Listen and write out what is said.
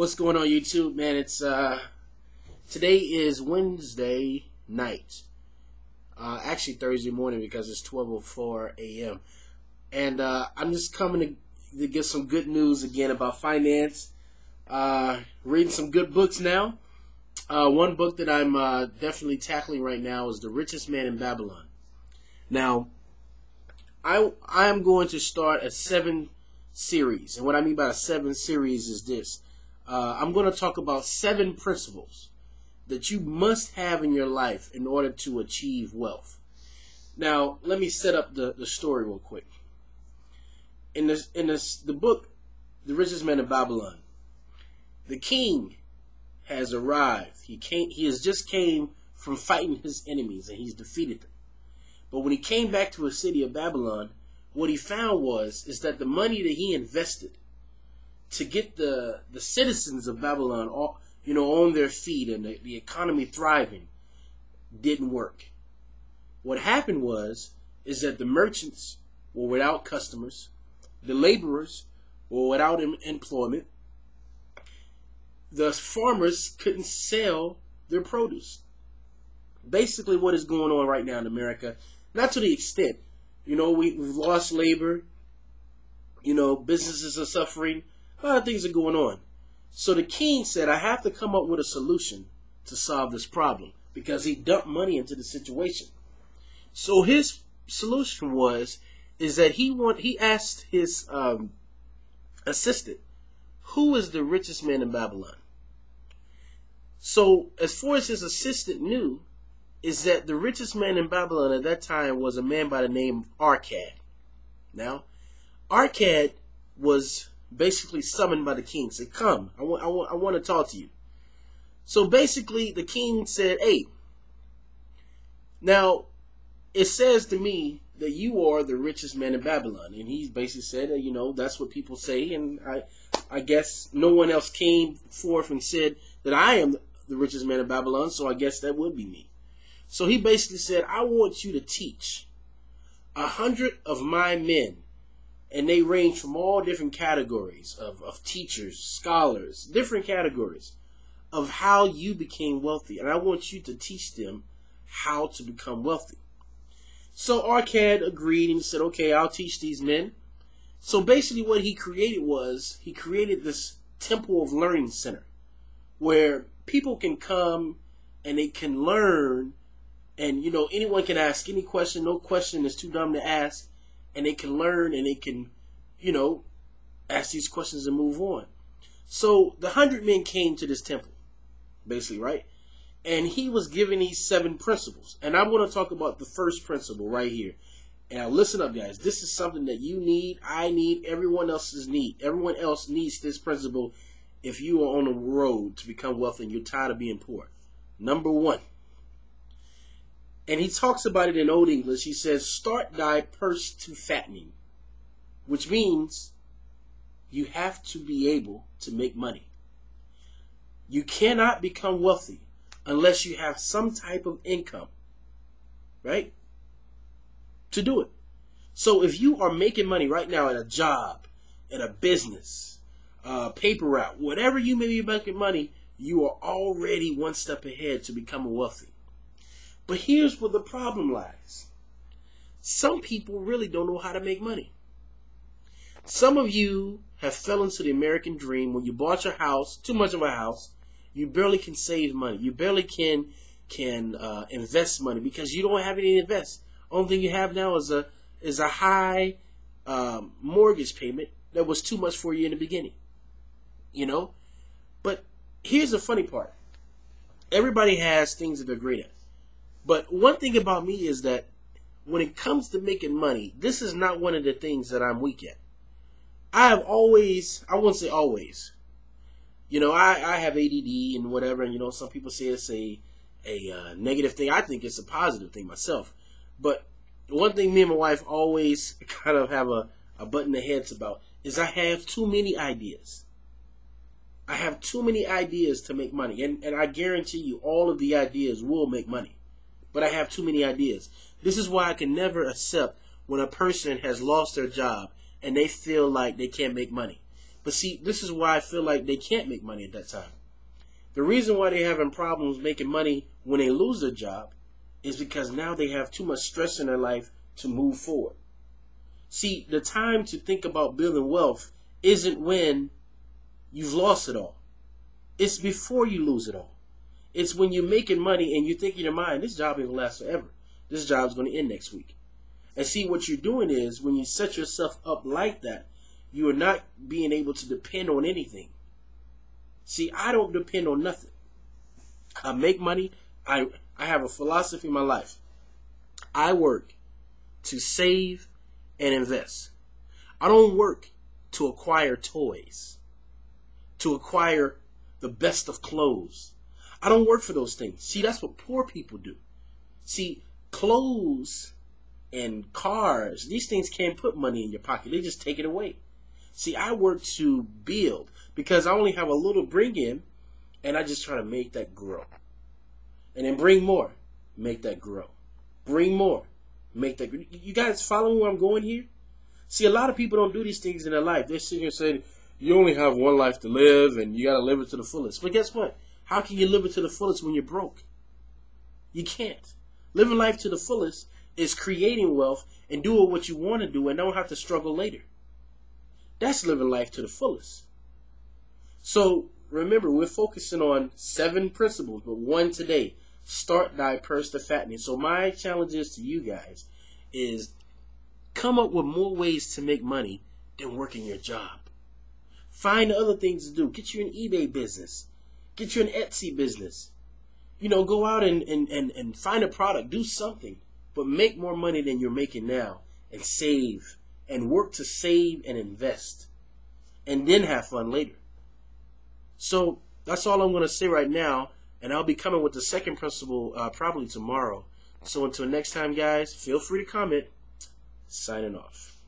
What's going on, YouTube, man? It's today is Wednesday night. Actually Thursday morning because it's 12:04 a.m. And I'm just coming to get some good news again about finance. Reading some good books now. One book that I'm definitely tackling right now is The Richest Man in Babylon. Now, I am going to start a 7 series, and what I mean by a 7 series is this. I'm going to talk about 7 principles that you must have in your life in order to achieve wealth. Now, let me set up the story real quick. In the book, The Richest Man in Babylon, the king has arrived. He has just came from fighting his enemies, and he's defeated them. But when he came back to his city of Babylon, what he found is that the money that he invested to get the citizens of Babylon on their feet and the economy thriving didn't work. What happened is that the merchants were without customers, the laborers were without employment, the farmers couldn't sell their produce. Basically what is going on right now in America, not to the extent, we've lost labor, businesses are suffering, a lot of things are going on. So the king said, I have to come up with a solution to solve this problem, because he dumped money into the situation. So his solution is that he asked his assistant, who is the richest man in Babylon? So as far as his assistant knew, is that the richest man in Babylon at that time was a man by the name of Arcad. Now, Arcad was basically summoned by the king. Said, come, I want to talk to you. So basically the king said, hey, now it says to me that you are the richest man in Babylon. And he basically said, that's what people say. And I guess no one else came forth and said that I am the richest man in Babylon. So I guess that would be me. So he basically said, I want you to teach 100 of my men. And they range from all different categories of teachers, scholars, different categories of how you became wealthy. And I want you to teach them how to become wealthy. So Arcad agreed and said, okay, I'll teach these men. So basically what he created this temple of learning center where people can come and they can learn, and anyone can ask any question. No question is too dumb to ask. And they can learn and they can, ask these questions and move on. So the 100 men came to this temple, basically, right? And he was given these 7 principles. And I'm going to talk about the first principle right here. And now listen up, guys. This is something that you need, I need, everyone else needs this principle if you are on the road to become wealthy and you're tired of being poor. Number 1. And he talks about it in Old English. He says, start thy purse to fattening, which means you have to be able to make money. You cannot become wealthy unless you have some type of income, right, to do it. So if you are making money right now at a job, at a business, paper route, whatever you may be making money, you are already one step ahead to becoming wealthy. But here's where the problem lies. Some people really don't know how to make money. Some of you have fell into the American dream when you bought your house, too much of a house. You barely can save money. You barely can invest money because you don't have any to invest. Only thing you have now is a high mortgage payment that was too much for you in the beginning. But here's the funny part. Everybody has things that they're great at. But one thing about me is that when it comes to making money, this is not one of the things that I'm weak at. I wouldn't say always. I have ADD and whatever, and some people say it's a negative thing. I think it's a positive thing myself. But one thing me and my wife always kind of have a butt in the heads about is I have too many ideas. I have too many ideas to make money. And I guarantee you all of the ideas will make money. But I have too many ideas. This is why I can never accept when a person has lost their job and they feel like they can't make money. But see, this is why I feel like they can't make money at that time. The reason why they're having problems making money when they lose their job is because now they have too much stress in their life to move forward. See, the time to think about building wealth isn't when you've lost it all. It's before you lose it all. It's when you're making money and you think in your mind, this job ain't gonna last forever. This job's gonna end next week. And see, what you're doing is, when you set yourself up like that, you are not being able to depend on anything. See, I don't depend on nothing. I make money. I have a philosophy in my life. I work to save and invest. I don't work to acquire toys, to acquire the best of clothes. I don't work for those things. See, that's what poor people do. See, clothes and cars, these things can't put money in your pocket. They just take it away. See, I work to build because I only have a little bring in, and I just try to make that grow. And then bring more, make that grow. Bring more, make that grow. You guys following where I'm going here? See, a lot of people don't do these things in their life. They're sitting here saying, you only have one life to live, and you got to live it to the fullest. But guess what? How can you live it to the fullest when you're broke? You can't. Living life to the fullest is creating wealth and doing what you want to do and don't have to struggle later. That's living life to the fullest. So remember, we're focusing on 7 principles, but 1 today. Start thy purse to fattening. So my challenge is to you guys is come up with more ways to make money than working your job. Find other things to do. Get you an eBay business. Get you an Etsy business. Go out and find a product. Do something. But make more money than you're making now. And save. And work to save and invest. And then have fun later. So that's all I'm going to say right now. And I'll be coming with the second principle probably tomorrow. So until next time, guys, feel free to comment. Signing off.